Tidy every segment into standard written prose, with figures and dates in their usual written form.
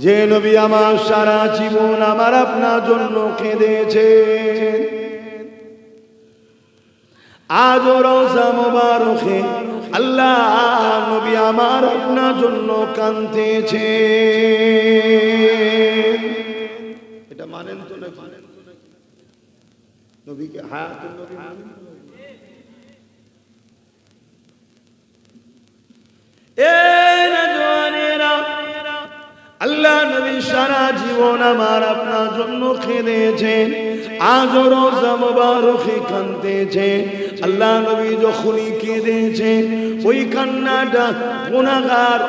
যে নবী আমার সারা জীবন আমার আপনার জন্য কেঁদেছেন, আজ রওজা মুবারকে আল্লাহ নবী আমার আপনার জন্য কাঁদতেছেন। এটা মানেন তো না? নবীকে হায়াতুন নবী মানেন? আল্লাহ নবী সারা জীবন আমার আপনার জন্য কেঁদেছেন, আজ রওজা মুবারকে কাঁদতেছেন। আল্লাহ নবী যখনই কেঁদেছেন ওই কান্নাটা গুনাহগার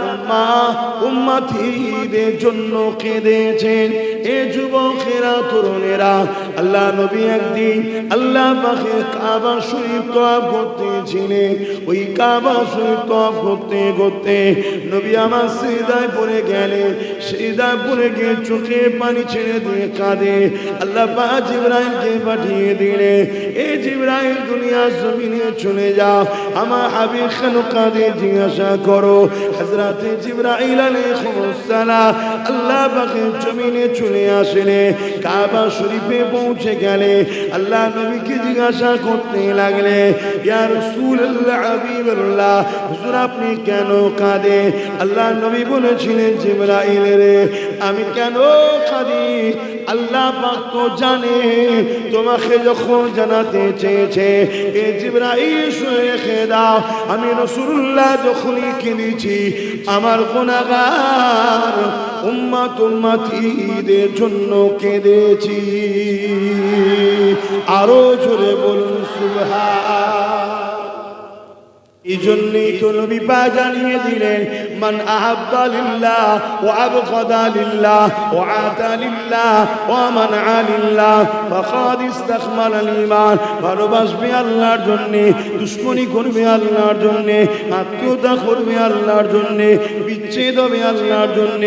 উম্মতীদের জন্য কেঁদেছেন। এ যুবকেরা, তরুণেরা, আল্লাহ নবী একদিন আল্লাহ পাকের কাবা শরীফ তওয়াফ করতেছিলেন। ওই কাবা শরীফ তওয়াফ করতে করতে নবী আমার সিজদায় পড়ে গেলেন। সিজদায় পড়ে গিয়ে চোখে পানি ছেড়ে দিয়ে কাঁদে। আল্লাহ পাক জিবরাইলকে পাঠিয়ে দিলেন, এ জিবরাইল দুনিয়া জমিনে চলে যাও, আমার হাবিব কেন কাঁদে জিজ্ঞাসা করো। হযরত জিবরাইল আলাইহিস সালাম আল্লাহ পাকের জমিনে চলে আসলে কাবা শরীফে পৌঁছে গেলে আল্লাহ নবীকে জিজ্ঞাসা করতে লাগলে, ইয়া রাসূলুল্লাহ, হাবিবাল্লাহ, হুজুর আপনি কেন কাঁদে? আল্লাহ নবী বলেছিলেন, জিবরাইল রে, আমি কেন কাঁদি আল্লাহ পাক তো জানে। তোমাকে যখন জানাতে চেয়েছে, এ জিবরাইল শুনে রেখে দাও, আমি রাসূলুল্লাহ যখনই কেঁদেছি আমার গুনাহগার উম্মতীদের জন্য কেঁদেছি। আরো জোরে বলুন সুবহান। এই জন্যই তো নবী পাক জানিয়ে দিলেন, মান আহাব্বা লিল্লাহ ওয়া আবগাদা লিল্লাহ ওয়া আতা লিল্লাহ ওয়া মানআ লিল্লাহ ফাকাদ ইসতাকমালাল ঈমান। ভালোবাসবে আল্লাহর জন্য, দুশমনি করবে আল্লাহর জন্য, আত্মীয়তা করবে আল্লাহর জন্য, বিচ্ছেদ হবে আল্লাহর জন্য,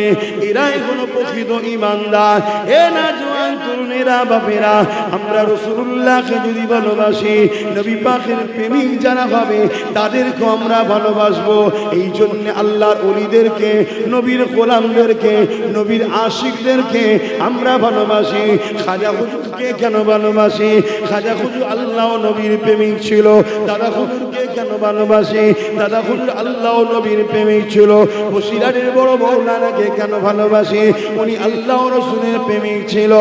এরাই হলো প্রকৃত ঈমানদার। এ নওজোয়ান তরুণেরা, বাপেরা, আমরা রাসূলুল্লাহকে যদি ভালোবাসি, নবী পাকের প্রেমিক যারা হবে তাদেরকে আমরা ভালোবাসবো। এই জন্য আল্লাহর ওলিদেরকে, নবীর গোলামদেরকে, নবীর আশিকদেরকে আমরা ভালোবাসি। খাজা হুজুরকে কেন ভালোবাসি? খাজা হুজুর আল্লাহ নবীর প্রেমিক ছিল। দাদা হুজুরকে কেন ভালোবাসি? দাদা হুজুর আল্লাহ নবীর প্রেমিক ছিল। বসিরহাটের বড় মাওলানাকে কেন ভালোবাসি? উনি আল্লাহ রাসূলের প্রেমিক ছিল।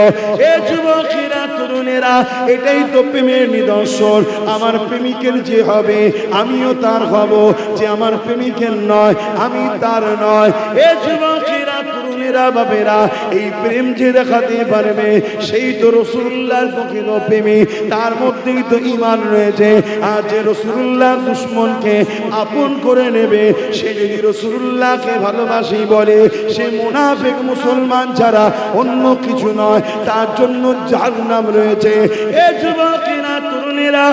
এ যুবকেরা, তরুণেরা, এটাই তো প্রেমের নিদর্শন। আমার প্রেমিকের যে হবে আমিও তার হব, যে আমার প্রেমিকের নয় আমি তার নয়। এ যুবকেরা, তরুণেরা, বাপেরা, এই প্রেম যে দেখাতে পারবে সেই তো রাসূলুল্লাহর প্রকৃত প্রেমী, তার মধ্যেই তো ঈমান রয়েছে। আর যে রাসূলুল্লাহ দুশমনকে আপন করে নেবে, সে যদি রাসূলুল্লাহকে ভালোবাসি বলে, সে মুনাফিক, মুসলমান ছাড়া অন্য কিছু নয়, তার জন্য জাহান্নাম রয়েছে। এ যুবকেরা, তরুণেরা,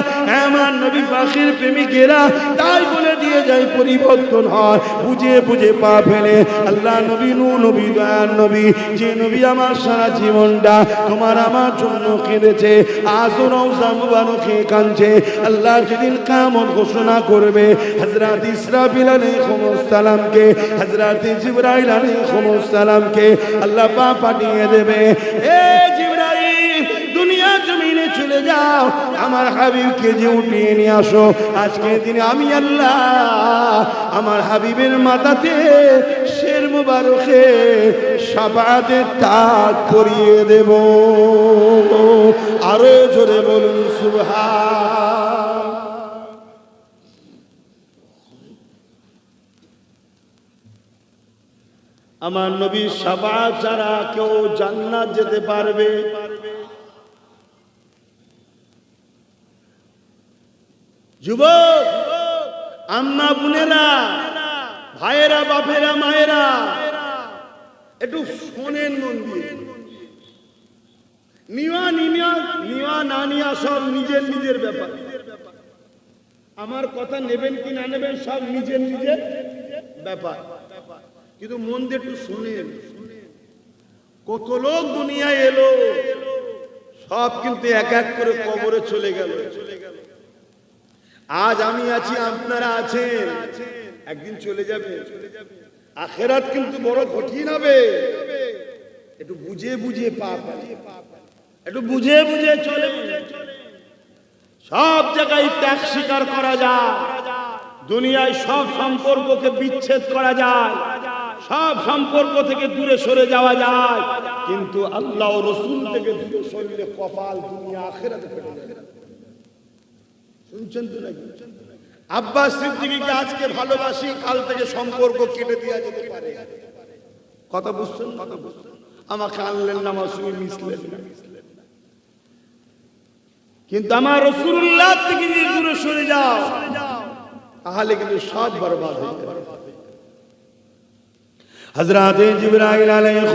আমার নবী পাকের প্রেমিকেরা তাই বলে দিয়ে যায়, পরিবর্তন হয়, বুঝে বুঝে পা ফেলে। আল্লাহ নবী, নবী, দয়ার নবী, যে নবী আমার সারা জীবনটা তোমার আমার জন্য কেঁদেছে, আজও রওজা মুবারকে কাঁদছে। আল্লাহ যেদিন কিয়ামত ঘোষণা করবে, হযরত ইসরাফিল আলাইহিস সালামকে, হযরত জিবরাইল আলাইহিস সালামকে আল্লাহ পাক পাঠিয়ে দেবে, এ জিবরাইল, দুনিয়া জমিনে চলে যাও, আমার হাবিবকে যে উঠিয়ে নিয়ে আসো। আজকে দিনে আমি আল্লাহ আমার হাবিবের মাথাতে শের মুবারকে শাফাআতের তাজ পরিয়ে দেব। আরো জোরে বলুন সুবহান। আমার নবীর শাফাআত ছাড়া কেউ জান্নাত যেতে পারবে? যুবক, আম্মা, বোনেরা, ভাইয়েরা, বাপেরা, মায়েরা, একটু শোনেন মন দিয়ে। নিয়া না নিয়া সব নিজের নিজের ব্যাপার। আমার কথা নেবেন কি না নেবেন সব নিজের নিজের ব্যাপার, কিন্তু মন দিয়ে একটু শোনেন। কত লোক দুনিয়ায় এলো, সব কিন্তু এক এক করে কবরে চলে গেল। আজ আমি আছি, আপনারা আছেন, একদিন চলে যাবে। আখিরাত কিন্তু বড় কঠিন হবে। একটু বুঝে বুঝে পাপ, একটু বুঝে বুঝে চলে। সব জায়গায় ত্যাগ স্বীকার করা যায়, দুনিয়ায় সব সম্পর্ককে বিচ্ছেদ করা যায়, সব সম্পর্ক থেকে দূরে সরে যাওয়া যায়, কিন্তু আল্লাহ ও রসুল থেকে দূরে সরলে কপাল দুনিয়া আখিরাতে ফেটে যাবে। শুনছেন তো নাকি? আব্বাস সিদ্দিকীকে আজকে ভালোবাসি, কাল থেকে সম্পর্ক কেটে দেওয়া যেতে পারে। কথা বুঝছেন? কথা বুঝছেন? আমাকে আনলেন না, আমার সঙ্গে মিশলেন না, কিন্তু আমার রাসূলুল্লাহ থেকে যদি দূরে সরে যাও তাহলে কিন্তু সব বরবাদ হয়ে যাবে। হযরত জিবরাইল আলাইহিস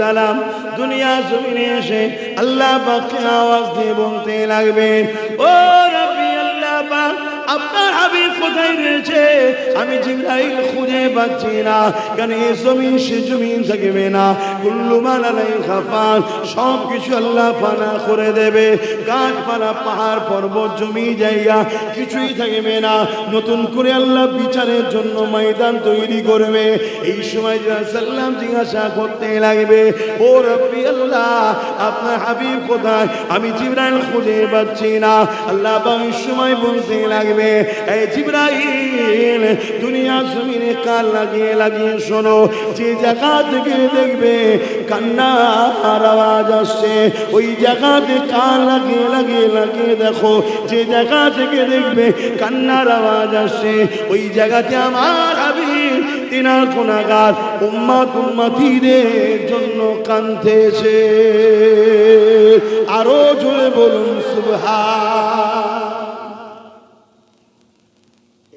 সালাম দুনিয়া জমিনে এসে আল্লাহ পাককে আওয়াজ দিয়ে বলতে লাগবেন, ও রব্বি আল্লাহ পাক, আপনার হাবিব কোথায় রয়েছে? আমি জিবরাইল খুঁজে পাচ্ছি না। কেন এই জমিন সে জমিন থাকবে না, কুল্লু মান আলাইহা ফান, সব কিছু আল্লাহ ফানা করে দেবে। গাছপালা, পাহাড় পর্বত, জমি জায়গা কিছুই থাকবে না। নতুন করে আল্লাহ বিচারের জন্য ময়দান তৈরি করবে। এই সময় সাল্লাম জিজ্ঞাসা করতে লাগবে, ও রব্বি আল্লাহ, আপনার হাবিব কোথায়? আমি জিবরাইল খুঁজে পাচ্ছি না। আল্লাহ পাক এই সময় বলতে লাগবে, এই জিবরাইল, দুনিয়া জমিনে কান লাগিয়ে লাগিয়ে শোনো, যে জায়গা থেকে দেখবে কান্নার আওয়াজ আসছে, ওই জায়গাতে কান লাগিয়ে লাগিয়ে লাগিয়ে দেখো। যে জায়গা থেকে দেখবে কান্নার আওয়াজ আসছে, ওই জায়গাতে আমার হাবিব তিনার গুনাহগার উম্মত উম্মতিদের জন্য কাঁদতেছে। আরো জোরে বলুন সুবহান।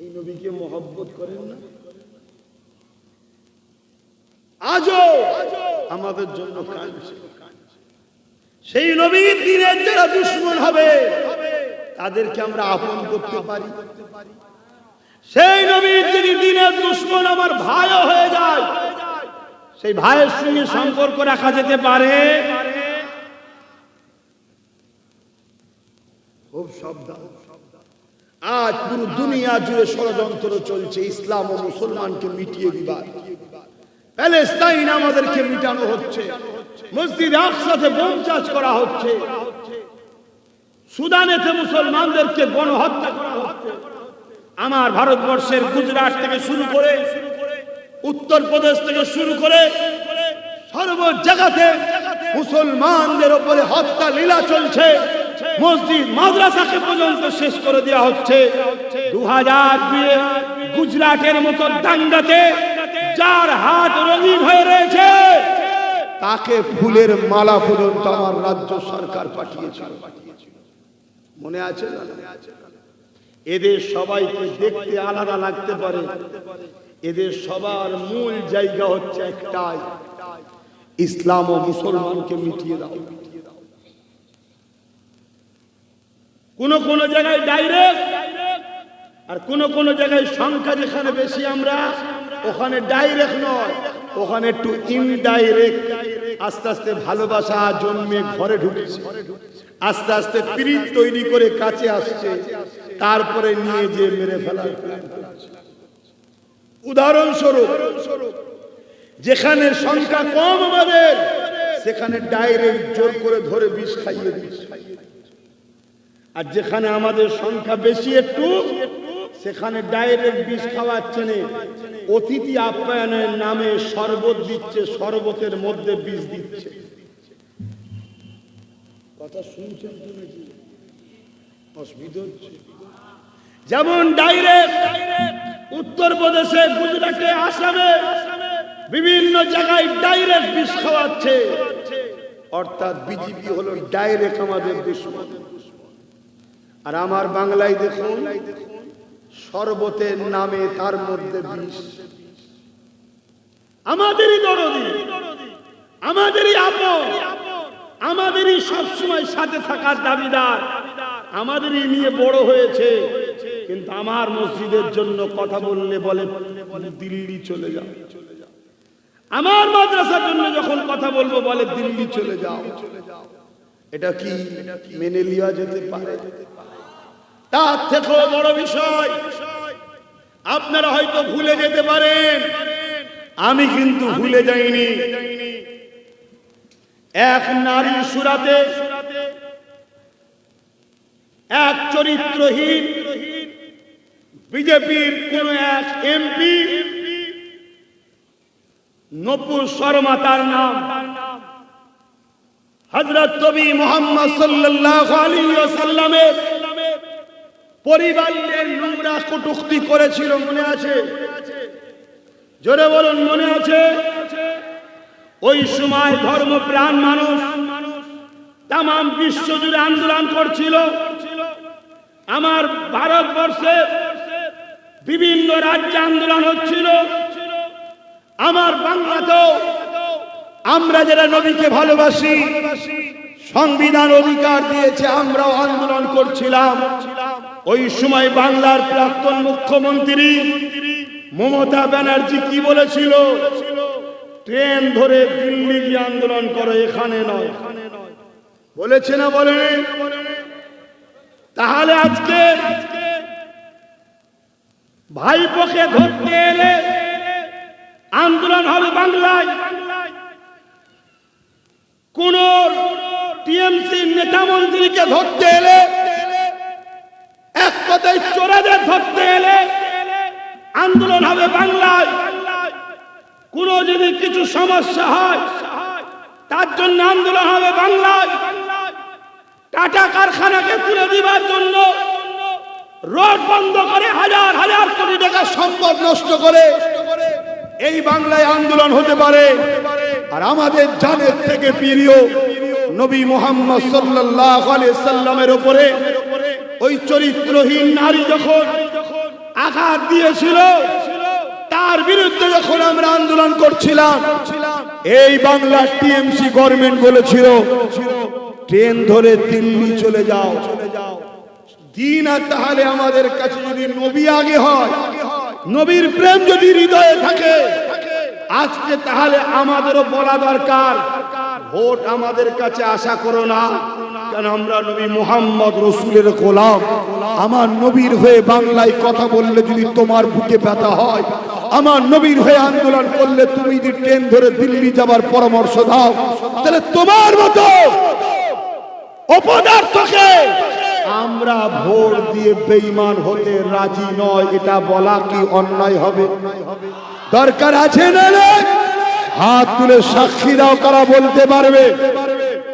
এই নবীকে মহব্বত করেন না? আজও আমাদের জন্য কাঁদছে। সেই নবীর দিনের যারা দুশমন হবে তাদেরকে আমরা আপন করতে পারি। সেই নবীর যদি দিনের দুশমন আমার ভাইও হয়ে যায়, সেই ভাইয়ের সঙ্গে সম্পর্ক রাখা যেতে পারে? খুব সাবধান। আজ পুরো দুনিয়া জুড়ে ষড়যন্ত্র চলছে ইসলাম ও মুসলমানকে মিটিয়ে দিবার। প্যালেস্তাইন আমাদেরকে মিটানো হচ্ছে, মসজিদ আকসাতে বোম চাষ করা হচ্ছে, সুদানেতে মুসলমানদেরকে গণহত্যা করা হচ্ছে। আমার ভারতবর্ষের গুজরাট থেকে শুরু করে উত্তরপ্রদেশ থেকে শুরু করে সর্ব জায়গাতে মুসলমানদের উপরে হত্যা লীলা চলছে। মসজিদ মাদ্রাসাকে পর্যন্ত শেষ করে দেওয়া হচ্ছে। 2002 গুজরাটের মতো দাঙ্গাতে যার হাত রঙিন হয়ে রয়েছে তাকে ফুলের মালা পর্যন্ত আমার রাজ্য সরকার পাঠিয়েছিল। মনে আছে না? এদের সবাইকে দেখতে আলাদা লাগতে পারে, এদের সবার মূল জায়গা হচ্ছে একটাই, ইসলাম ও মুসলমানকে মিটিয়ে দাও। কোন কোন জায়গায় ডাইরেক্ট, আর কোন কোন জায়গায় সংখ্যা যেখানে বেশি আমরা ওখানে ডাইরেক্ট নয়, ওখানে একটু ইনডাইরেক্ট। আস্তে আস্তে ভালোবাসা জন্মে ঘরে ঢুকছে, আস্তে আস্তে প্রীতি তৈরি করে কাছে আসছে, তারপরে নিয়ে যে মেরে ফেলার প্ল্যান করছে। উদাহরণস্বরূপ, যেখানে সংখ্যা কম আমাদের সেখানে ডাইরেক্ট জোর করে ধরে বিষ খাইয়ে দিচ্ছে, আর যেখানে আমাদের সংখ্যা বেশি একটু সেখানে ডাইরেক্ট বিষ খাওয়াচ্ছে না, অতিথি আপ্যায়নের নামে শরবত দিচ্ছে, শরবতের মধ্যে বিষ দিচ্ছে। কথা শুনছেন তো নাকি? অসুবিধা হচ্ছে। যেমন ডাইরেক্ট উত্তরপ্রদেশে, গুজরাটে, আসামে বিভিন্ন জায়গায় ডাইরেক্ট বিষ খাওয়াচ্ছে, অর্থাৎ বিজেপি হলো ডাইরেক্ট আমাদের দুশমন। আর আমার বাংলায় দেখুন, শরবতের নামে তার মধ্যে বিষ। আমাদেরই দরদি, আমাদেরই আপন, আমাদেরই সবসময় সাথে থাকার দাবিদার, আমাদেরই নিয়ে বড় হয়েছে, কিন্তু আমার মসজিদের জন্য কথা বললে বলে দিল্লি চলে যাও। আমার মাদ্রাসার জন্য যখন কথা বলবো বলে দিল্লি চলে যাও। এটা কি মেনে নেওয়া যেতে পারে? তার থেকেও বড় বিষয়, আপনারা হয়তো ভুলে যেতে পারেন, আমি কিন্তু ভুলে যাইনি। এক নারী সুরাতে এক চরিত্রহীন বিজেপির কোন এক এমপি, নূপুর শর্মা তার নাম, হযরত নবী মুহাম্মদ সাল্লাল্লাহু আলাইহি ওয়াসাল্লামের পরিবারের নোংরা কটূক্তি করেছিল, মনে আছে? জোরে বলুন, মনে আছে? ওই সময় ধর্মপ্রাণ মানুষ তাম বিশ্ব জুড়ে আন্দোলন করছিল। আমার ভারতবর্ষে বিভিন্ন রাজ্যে আন্দোলন হচ্ছিল। আমার বাংলাতেও আমরা যারা নবীকে ভালোবাসি, সংবিধান অধিকার দিয়েছে, আমরাও আন্দোলন করছিলাম। ওই সময় বাংলার প্রাক্তন মুখ্যমন্ত্রী মমতা ব্যানার্জি কি বলেছিল? ট্রেন ধরে দিল্লি গিয়ে আন্দোলন করো, এখানে নয়। বলেছে না বলেন? তাহলে আজকে ভাইপোকে ধরতে এলে আন্দোলন হবে বাংলায়। কোন টিএমসি নেতা মন্ত্রীকে ধরতে এলে, এক কথায় চোরাদের ধরতে এলে আন্দোলন হবে বাংলায়। কোন যদি কিছু সমস্যা হয় তার জন্য আন্দোলন হবে বাংলায়। টাটা কারখানাকে তুলে দিবার জন্য রোড বন্ধ করে হাজার হাজার কোটি টাকা সম্পদ নষ্ট করে এই বাংলায় আন্দোলন হতে পারে। আর আমাদের জানের থেকে প্রিয় নবী মুহাম্মদ সাল্লাল্লাহু আলাইহি সাল্লামের উপরে ওই চরিত্রহীন নারী যখন আঘাত দিয়েছিল, তার বিরুদ্ধে যখন আমরা আন্দোলন করছিলাম, এই বাংলার টিএমসি গভর্নমেন্ট বলেছিল ট্রেন ধরে দিল্লি চলে যাও। দিন আর তাহলে আমাদের কাছে যদি নবী আগে হয়, নবীর প্রেম যদি হৃদয়ে থাকে, আজকে তাহলে আমাদেরও বলা দরকার, ভোট আমাদের কাছে আশা করো না, কারণ আমরা নবী মুহাম্মদ রাসূলের গোলাম। আমার নবীর হয়ে বাংলায় কথা বললে যদি তোমার বুকে ব্যথা হয়, আমার নবীর হয়ে আন্দোলন করলে তুমি যদি ট্রেন ধরে দিল্লি যাবার পরামর্শ দাও, তাহলে তোমার মতো অপদার্থকে আমরা ভোট দিয়ে বেঈমান হতে রাজি নয়। এটা বলা কি অন্যায় হবে? দরকার আছে না? হাত তুলে সাক্ষী দাও, কারা বলতে পারবে?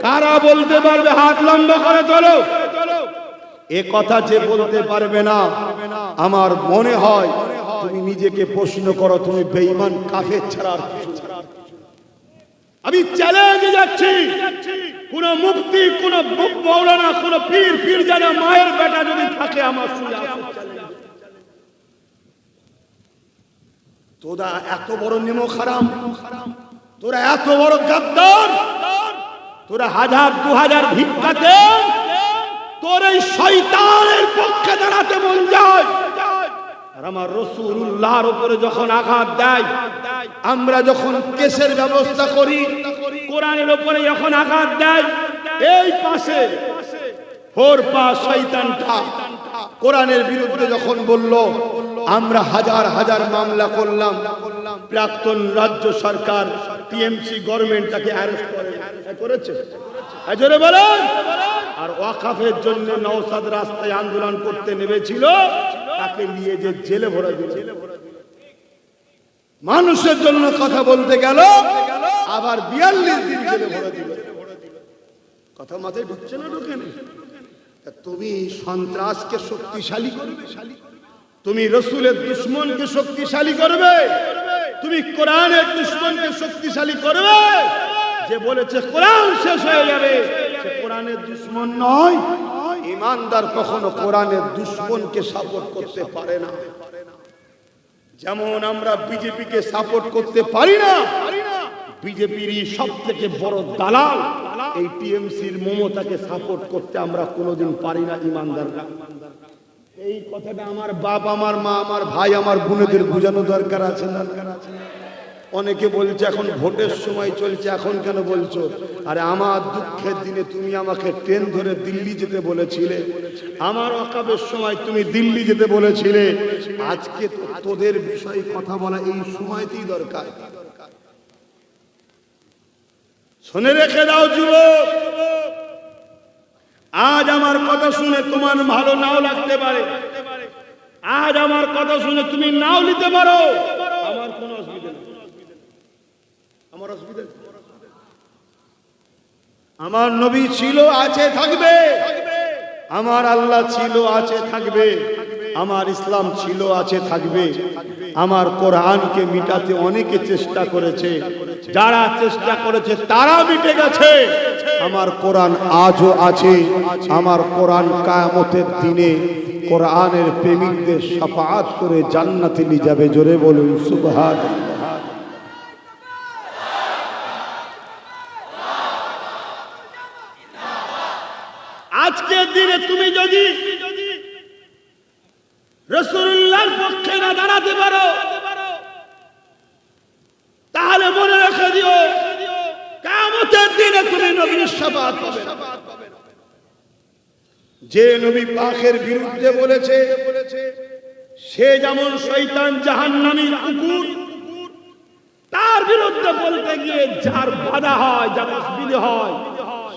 কারা বলতে পারবে? হাত লম্বা করে তোলো। এ কথা যে বলতে পারবে না, আমার মনে হয় তুমি নিজেকে প্রশ্ন করো, তুমি বেঈমান কাফের ছাড়া আর কিছু। আমি চ্যালেঞ্জে যাচ্ছি, কোন মুফতি, কোন মাওলানা, কোন পীর, পীরজাদা মায়ের বেটা যদি থাকে আমার শুনে তোরা এত বড় নেমো খারাম, তোরা এত বড় গাদ্দার, তোরা হাজার 2000 ভিক্ষাতে তোর এই শয়তানের পক্ষে দাঁড়াতে মন যায়। আর আমার রাসূলুল্লাহর উপরে যখন আঘাত দেয়, আমরা যখন কেসের ব্যবস্থা করি, কোরআনের উপরে যখন আঘাত দেয়, এই পাশে ফোর পাশ শয়তানটা কোরআনের বিরুদ্ধে যখন বলল, আমরা হাজার হাজার মামলা করলাম, প্রাক্তন রাজ্য সরকার টিএমসি গভর্নমেন্ট তাকে অ্যারেস্ট করেছে। জোরে বলেন। আর ওয়াকফের জন্য নওশাদ রাস্তায় আন্দোলন করতে নেমেছিল, তাকে নিয়ে যে জেলে ভরা দিয়েছে। মানুষের জন্য কথা বলতে গেল, আবার 42 দিন জেলে ভরা দিল। কথা মাথায় ঢুকছে না? ঢুকে না? তুমি সন্ত্রাসকে শক্তিশালী করবে, তুমি রাসূলের দুশমনকে শক্তিশালী করবে, তুমি কোরআনের দুশমনকে শক্তিশালী করবে। যে বলেছে কোরআন শেষ হয়ে যাবে, সে কোরআনের দুশমন নয়। ঈমানদার কখনো কোরআনের দুশমনকে সাপোর্ট করতে পারে না। যেমন আমরা বিজেপিকে সাপোর্ট করতে পারি না, বিজেপির সবথেকে বড় দালাল এই টিএমসির মমতাকে সাপোর্ট করতে আমরা কোনোদিন পারি না। ঈমানদাররা এই কথাটা আমার বাপ, আমার মা, আমার ভাই, আমার বোনেদের বোঝানো দরকার আছে। অনেকে বলছে এখন ভোটের সময় চলছে, এখন কেন বলছো? আরে আমার দুঃখের দিনে তুমি আমাকে ট্রেন ধরে দিল্লি যেতে বলেছিলে, আমার ওয়াকফের সময় তুমি দিল্লি যেতে বলেছিলে। আজকে তোদের বিষয়ে কথা বলা এই সময়তেই দরকার। শুনে রেখে দাও যুবক, আজ আমার কথা শুনে তোমার ভালো নাও লাগতে পারে, আজ আমার কথা শুনে তুমি নাও নিতে পারো, আমার কোনো অসুবিধা নেই, আমার অসুবিধা নেই। আমার নবী ছিল, আছে, থাকবে। আমার আল্লাহ ছিল, আছে, থাকবে। আমার ইসলাম ছিল, আছে, থাকবে। আমার কোরআনকে মিটাতে অনেকে চেষ্টা করেছে, যারা চেষ্টা করেছে তারা মিটে গেছে। আমার কোরআন আজও আছে। আমার কোরআন কিয়ামতের দিনে কোরআনের প্রেমিকদের শাফাআত করে জান্নাতে নিয়ে যাবে। জোরে বলুন সুবহানাল্লাহ। আজকের দিনে তুমি যদি রাসূলুল্লাহর পক্ষে না দাঁড়াতে পারো, তাহলে মনে রেখে দিও কিয়ামতের দিনে তুমি নবীর শাফাআত পাবে না। যে নবী পাকের বিরুদ্ধে বলেছে সে যেমন শয়তান জাহান্নামী কুকুর, তার বিরুদ্ধে বলতে গিয়ে যার বাধা হয়, যার অসুবিধা হয়,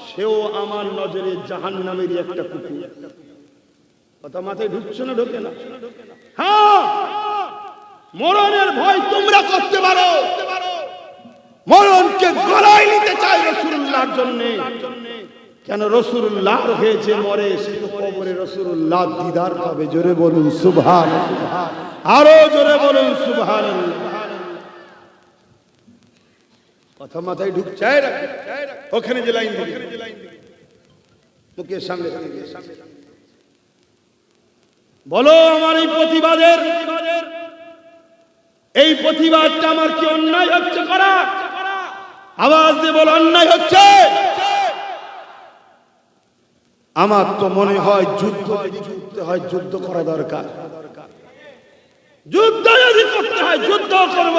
সেও আমার নজরে জাহান্নামের একটা কুকুর। কথা মাথায় ঢুকছে না? ঢোকে না? হ্যাঁ, মরণের ভয় তোমরা করতে পারো, মরণকে গলায় নিতে চাই রাসূলুল্লাহর জন্য। কেন? রাসূলুল্লাহ হয়েছে মরে, সে তো কবরে রাসূলুল্লাহ দিদার পাবে। জোরে বলুন সুবহানাল্লাহ, আরো জোরে বলুন সুবহানাল্লাহ। কথা মাথায় ঢুকছে? ওখানে যে লাইন দিবে মুখের সামনে বলো, আমার এই প্রতিবাদের, এই প্রতিবাদটা আমার কি অন্যায় হচ্ছে করা? আওয়াজ দিয়ে বলো, অন্যায় হচ্ছে? আমার তো মনে হয় যুদ্ধ যদি করতে হয়, যুদ্ধ করা দরকার। যুদ্ধ যদি করতে হয়, যুদ্ধ করব,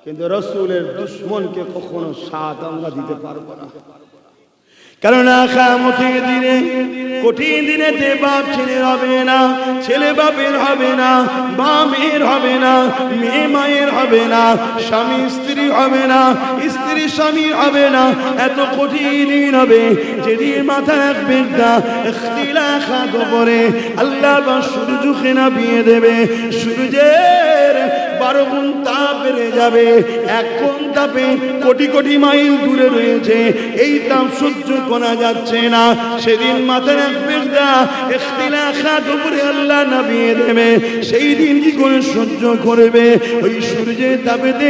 কিন্তু রাসূলের দুশমনকে কখনো সাথ আমরা দিতে পারবো না। কেননা কিয়ামতের দিনে, কঠিন দিনেতে বাপ ছেলে হবে না, ছেলে বাপের হবে না, মা মেয়ের হবে না, মেয়ে মায়ের হবে না, স্বামী স্ত্রী হবে না, স্ত্রী স্বামী হবে না। এত কঠিন দিন হবে যেদিন মাথা রাখবে না, ইখতিলাফাত করে আল্লাহ বা সূর্যকে নামিয়ে দেবে। সূর্যের 12 গুণ তাপ বেড়ে যাবে, 1 গুণ তাপে কোটি কোটি মাইল দূরে রয়েছে, এই তাপ সহ্য করা যাচ্ছে না। সেদিন মাথা রাখবে না, ইখতিলাফাত উপরে আল্লাহ নামিয়ে দেবে। সেই দিন কি করে সহ্য করবে? ওই সূর্যের তাপেতে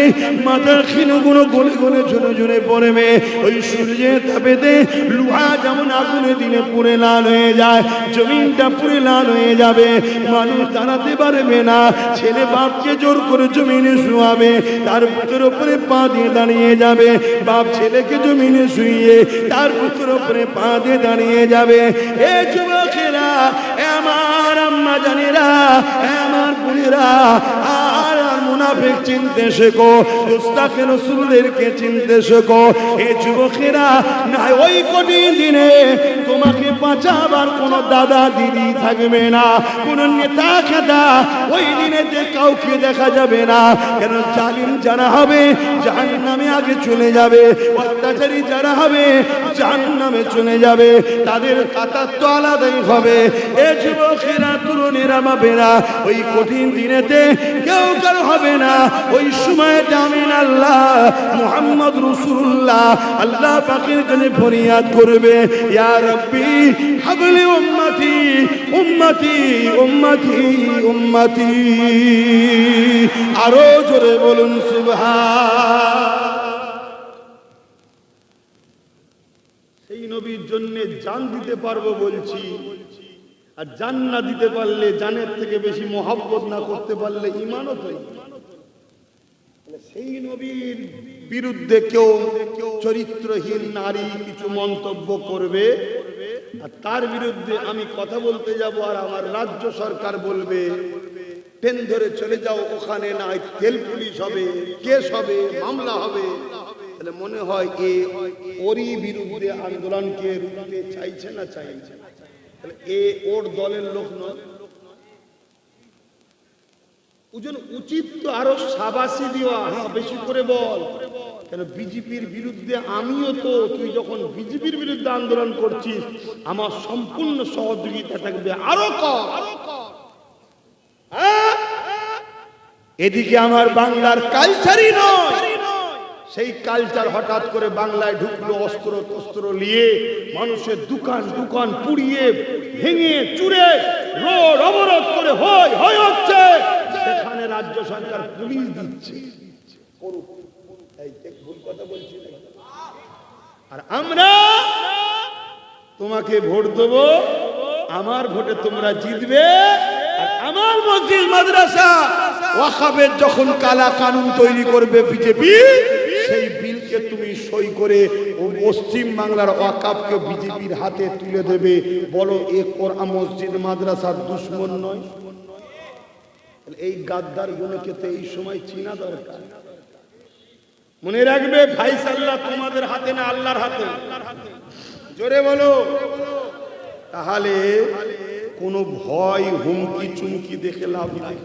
মাথা ক্ষীণগুলো গলে গলে ঝরে ঝরে পড়বে। ওই সূর্যের তাপেতে লোহা যেমন আগুনে দিলে পুড়ে লাল হয়ে যায়, জমিনটা পুড়ে লাল হয়ে যাবে। মানুষ দাঁড়াতে পারবে না। ছেলে বাপকে জোর করে জমিনে শুয়াবে, তার বুকের উপরে পা দিয়ে দাঁড়িয়ে যাবে। বাপ ছেলেকে জমিনে শুইয়ে তার বুকের উপরে পা দিয়ে দাঁড়িয়ে যাবে। এ যুবকেরা, আমার আম্মা জানেরা, আমার বোনেরা, আর মুনাফিক চিনতে শেখো, গোস্তাখে রাসূলদেরকে চিনতে শেখো। এ যুবকেরা, না ওই কঠিন দিনে তোমাকে বাঁচাবার কোনো দাদা দিদি থাকবে না, কোনো নেতা খেতা ওই দিনেতে কাউকে দেখা যাবে না। কেন? জালিম যারা হবে জাহান্নামে আগে চলে যাবে, অত্যাচারী যারা হবে জাহান্নামে চলে যাবে। তাদের কাতার তো আলাদাই হবে। এ যুবকেরা, তরুণেরা, বাবেরা, ওই কঠিন দিনেতে কেউ কারো হবে না। ওই সময়তে আমিন আল্লাহ মুহাম্মদ রাসূলুল্লাহ আল্লাহ পাকের কাছে ফরিয়াদ করবে, ইয়া রাব্বি হাবলি উম্মতি উম্মতি উম্মতি উম্মতি। আরো জোরে বলুন সুবহান। সেই নবীর জন্য জান দিতে পারবো বলছি, আর জান না দিতে পারলে, জানের থেকে বেশি মহব্বত না করতে পারলে ঈমানও তো। সেই নবীর বিরুদ্ধে কেউ চরিত্রহীন নারী কিছু মন্তব্য করবে, আর তার বিরুদ্ধে আমি কথা বলতে যাব, আর আমার রাজ্য সরকার বলবে ট্রেন ধরে চলে যাও, ওখানে না তেল পুলিশ হবে, কেস হবে, মামলা হবে। তাহলে মনে হয় ওরই বিরুদ্ধে আন্দোলনকে রুখতে চাইছে না চাইছে? তাহলে ওর দলের লোক নয়, ওজন উচিত তো আরো শাবাশি দেওয়া, হ্যাঁ বেশি করে বল। কেন বিজেপির বিরুদ্ধে আমিও তো, তুই যখন বিজেপির বিরুদ্ধে আন্দোলন করছিস আমার সম্পূর্ণ সহযোগিতা থাকবে, আরো কর। এদিকে আমার বাংলার কালচারই নয়, সেই কালচার হঠাৎ করে বাংলায় ঢুকলো, অস্ত্র টস্ত্র নিয়ে মানুষের দোকান দোকান পুড়িয়ে ভেঙে চুরে রোড অবরোধ করে হয় হচ্ছে, সেখানে রাজ্য সরকার পুলিশ দিচ্ছে। ভুল কথা বলছি। আর আমরা তোমাকে ভোট দেবো, আমার ভোটে তোমরা জিতবে, আর আমার মসজিদ মাদ্রাসা ওয়াকফের যখন কালা কানুন তৈরি করবে বিজেপি, সেই বিলকে তুমি সই করে পশ্চিম বাংলার ওয়াকফকে বিজেপির হাতে তুলে দেবে। বলো এ কোরআন মসজিদ মাদ্রাসার দুশমন নয়? এই গাদ্দার গুলোকে তো এই সময় চিনা দরকার। মনে রাখবে ফাইসাল্লাহ তোমাদের হাতে না, আল্লাহর হাতে। জোরে বলো। তাহলে কোনো ভয় হুমকি চুমকি দেখে লাভ নাই।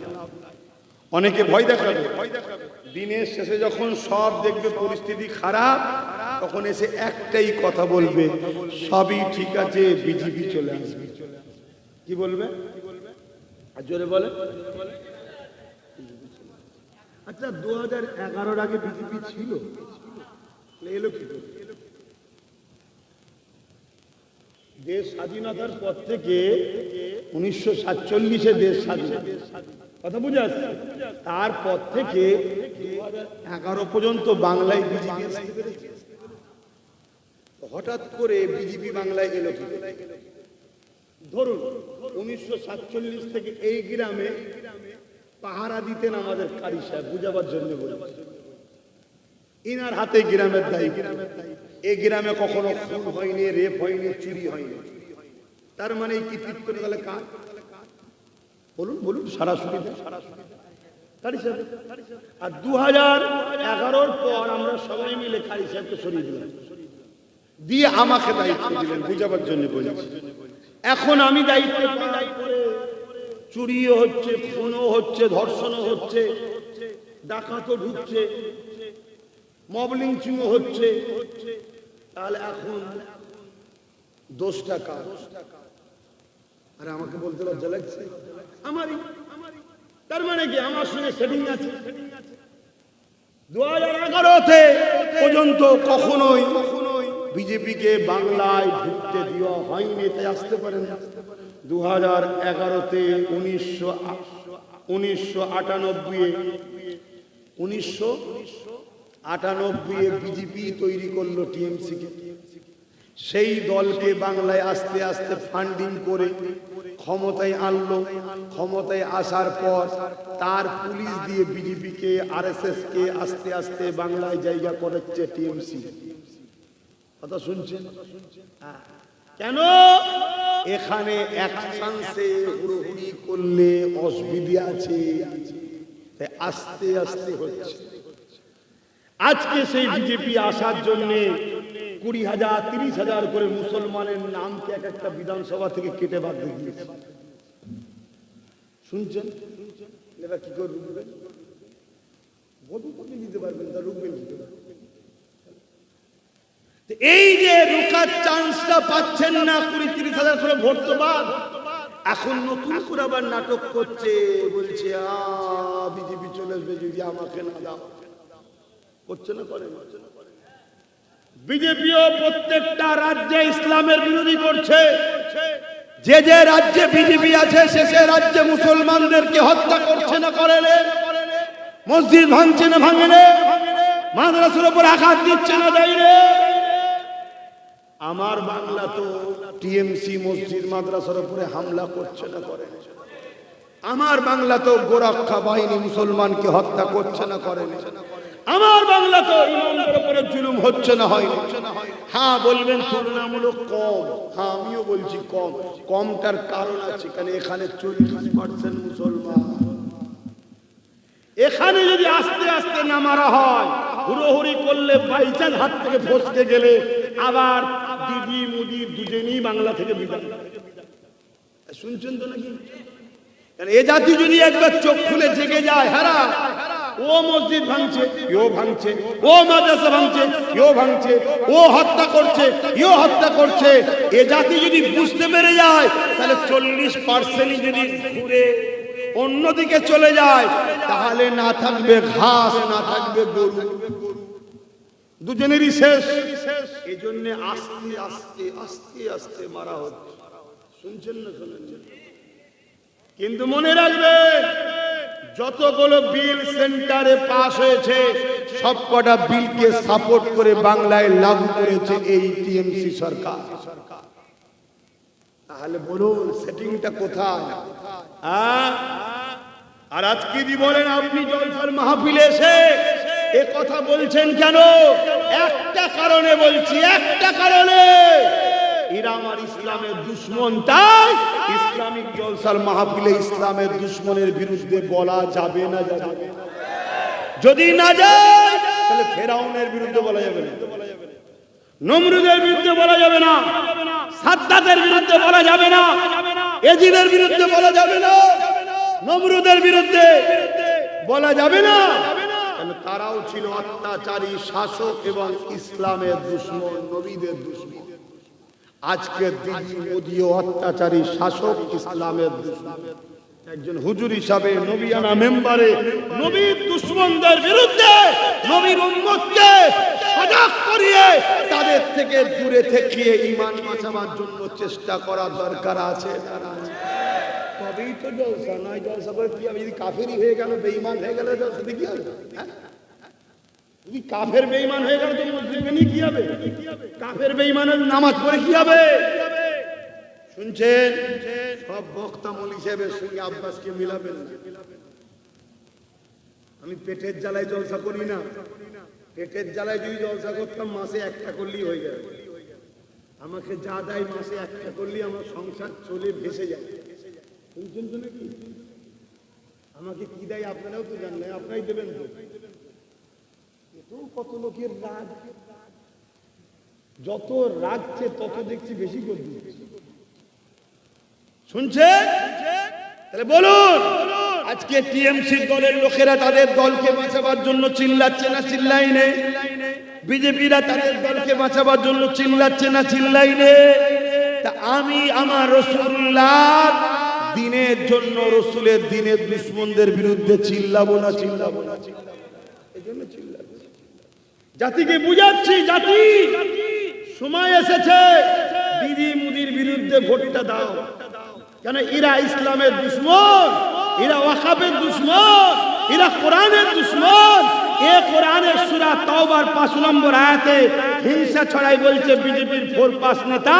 অনেকে ভয় দেখাবে, দিনের শেষে যখন সব দেখবে পরিস্থিতি খারাপ, তখন এসে একটাই কথা বলবে, সবই ঠিক আছে, বিজেপি চলে আসবে। কি বলবে? আর জোরে বলে। আচ্ছা 2011-র আগে বিজেপি ছিল, এলো কি? দেশ স্বাধীনতার পর থেকে 1947-এ দেশ স্বাধীন, কথা বুঝে আসছে, তারপর থেকে 2011 পর্যন্ত বাংলায় বিজেপি আসতে পেরেছে। হঠাৎ করে বিজেপি বাংলায় এলো কি? ধরুন 1947 থেকে এই গ্রামে পাহারা দিতেন আমাদের কারি সাহেব, বুঝাবার জন্য বলে, ইনার হাতে গ্রামের দায়িত্ব। এই গ্রামে কখনো খুন হয়নি, রেপ হয়নি, চুরি হয়নি, তার মানে এই কৃতিত্ব তাহলে কার? বলুন বলুন, সরাসরি কারি সাহেব। আর 2011-র পর আমরা সবাই মিলে কারি সাহেবকে সরিয়ে দিলাম, দিয়ে আমাকে দায়িত্ব দিলেন, বুঝাবার জন্য বলেছি। এখন আমি দায়িত্ব পাই করে চুরিও হচ্ছে, খুনও হচ্ছে, ধর্ষণও হচ্ছে, ডাকাতও ঢুকছে, মব লিঞ্চিংও হচ্ছে, তাহলে এখন দোষটা কার? আর আমাকে বলতে লজ্জা লাগছে, আমারই। তার মানে কি আমার সঙ্গে সেটিং আছে? 2011 পর্যন্ত কখনোই বিজেপিকে বাংলায় ঢুকতে দেওয়া হয়নি, তাই আসতে পারেন। 2011-তে 1998-এ বিজেপি তৈরি করলো টিএমসি কে। সেই দলকে বাংলায় আস্তে আস্তে ফান্ডিং করে ক্ষমতায় আনলো। ক্ষমতায় আসার পর তার পুলিশ দিয়ে বিজেপিকে, আরএসএস কে আস্তে আস্তে বাংলায় জায়গা করেছে টিএমসি। কথা শুনছেন? কেন? এখানে একসাথে হুড়োহুড়ি করলে অসুবিধা আছে, তাই আস্তে আস্তে হচ্ছে। আজকে সেই বিজেপি আসার জন্য 20,000 30,000 করে মুসলমানের নামকে এক একটা বিধানসভা থেকে কেটে বাদ দিয়েছে। শুনছেন? এবার কি করে রুখবেন? ভোট কপি নিতে পারবেন, তা রুখবেন কি করে? এই যে রোকার চান্সটা পাচ্ছেন না, 20-30,000 করে ভোট তো বাদ, এখন নতুন করে আবার নাটক করছে, বলছে বিজেপি চলে আসবে যদি আমাকে না দাও। করছে না? করে বিজেপিও প্রত্যেকটা রাজ্যে ইসলামের বিরোধী করছে। যে যে রাজ্যে বিজেপি আছে সে রাজ্যে মুসলমানদেরকে হত্যা করছে না করে? মসজিদ ভাঙছে না ভাঙে? মাদ্রাসার উপর আঘাত দিচ্ছে না দেয়? আমার বাংলা তো টিএমসি মসজিদ মাদ্রাসার উপরে হামলা করছে না করে? আমার বাংলা তো গোরক্ষা বাহিনী মুসলমানকে হত্যা করছে না করে? আমার বাংলা তো ইমামদের উপরে জুলুম হচ্ছে না হয়? হ্যাঁ বলবেন তুলনামূলক কম, হ্যাঁ আমিও বলছি কম। কমটার কারণ আছে, কারণ এখানে 40% মুসলমান। এখানে যদি আস্তে আস্তে না মারা হয়, হুড়োহুড়ি করলে বাইচান্স হাত থেকে ফসকে গেলে আবার দিদি মুদি দুজনেই বাংলা থেকে বিদায়। শুনছেন তো নাকি? এ জাতি যদি একবার চোখ খুলে জেগে যায়, হারা ও মসজিদ ভাঙছে, ইও ভাঙছে, ও মাদ্রাসা ভাঙছে, ইও ভাঙছে, ও হত্যা করছে, ইও হত্যা করছে, এ জাতি যদি বুঝতে পেরে যায়, তাহলে 40% যদি ঘুরে অন্যদিকে চলে যায়, তাহলে না থাকবে ঘাস, না থাকবে গরু, দুজনেরই শেষ। এই জন্য আস্তে আস্তে আস্তে আস্তে মারা হচ্ছে। শুনছেন না? শোনেন? কিন্তু মনে রাখবেন, যতগুলো বিল সেন্টারে পাস হয়েছে সবকটা বিলকে সাপোর্ট করে বাংলায় লাগু করেছে এই টিএমসি সরকার। তাহলে বলুন সেটিংটা কোথায়? আর আজকে যদি বলেন আপনি জলসার মাহফিলে এসে এ কথা বলছেন কেন? একটা কারণে বলছি, একটা কারণে, এরা আমার ইসলামের দুশ্মন, তাই ইসলামিক জলসার মাহফিলে ইসলামের দুশ্মনের বিরুদ্ধে বলা যাবে না। যাবে যদি না যায়, তাহলে ফেরাউনের বিরুদ্ধে বলা যাবে না, নমরুদের বিরুদ্ধে বলা যাবে না, সাদ্দাতের বিরুদ্ধে বলা যাবে না, এজিদের বিরুদ্ধে বলা যাবে না, নমরুদের বিরুদ্ধে বলা যাবে না। তারাও ছিল অত্যাচারী শাসক এবং ইসলামের দুশ্মন, নবীদের দুশ্মন। আজকে দিদি মোদিও অত্যাচারী শাসক, ইসলামের দুশ্মন। একজন হুজুর হিসাবে নবিয়ানা মেম্বারে নবীর দুশ্মনদের বিরুদ্ধে নবীর উম্মতকে সজাগ করিয়ে তাদের থেকে দূরে থেকে ঈমান বাঁচাবার জন্য চেষ্টা করা দরকার আছে। তবেই তো জলসা, নয় জলসা করে কি হবে? যদি কাফেরই হয়ে গেল, বেঈমান হয়ে গেল, জলসা কি হবে? যদি কাফের বেঈমান হয়ে গেল তো মুসলিমকে নিয়ে কি হবে? কাফের বেঈমানের নামাজ পড়ে কি হবে? শুনছেন? সব বক্তা মৌলভী সাহেবের সঙ্গে আব্বাসকে মিলাবেন না। আমি পেটের জ্বালায় জলসা করি না। পেটের জ্বালায় যদি জলসা করতাম মাসে একটা করলেই হয়ে যাবে। আমাকে যা দেয় মাসে একটা করলেই আমার সংসার চলে ভেসে যায়। শুনছেন তো নাকি? আমাকে কি দেয় আপনারাও তো জানলেন, আপনারাই দেবেন তো। এত কত লোকের রাগ, যত রাগছে তত দেখছি বেশি করে দিচ্ছে। শুনছে? তাহলে বলুন, আজকে টিএমসি দলের লোকেরা তাদের দলকে বাঁচাবার জন্য চিল্লাচ্ছে না চিল্লাই নেই? বিজেপিরা তাদের দলকে বাঁচাবার জন্য চিল্লাচ্ছে না চিল্লাই নেই? তা আমি আমার রাসূলুল্লাহ দিনের জন্য, রসুলের দিনের দুশ্মনদের বিরুদ্ধে চিল্লাবো না? চিল্লাবো না, এই জন্য চিল্লাবো। জাতিকে বুঝাচ্ছি, জাতি সময় এসেছে দিদি মুদির বিরুদ্ধে ভোটটা দাও। কেন? এরা ইসলামের দুশ্মন, এরা ওয়াকাফের দুশ্মন, এরা কোরআনের দুশ্মন। এ কোরআনের সূরা তাওবার 5 নম্বর আয়াতে হিংসা ছড়াই বলছে বিজেপির 4-5 নেতা,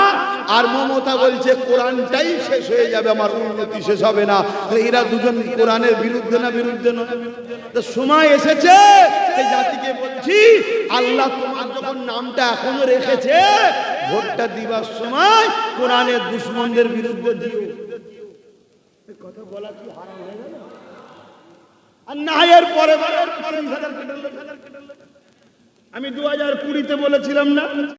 আর মমতা বলছে কোরআনটাই শেষ হয়ে যাবে, আমার উন্নতি শেষ হবে না। এরা দুজন কোরআনের বিরুদ্ধে না বিরুদ্ধে নয়? তো সময় এসেছে এই জাতিকে বলছি, আল্লাহ তোমার যখন নামটা এখনো রেখেছে, ভোটটা দিবার সময় কোরআনের দুশ্মনদের বিরুদ্ধে দিও। কথা বলা কি হারাম হয়ে গেল? আর না এর পরে আমি 2020-তে বলেছিলাম না?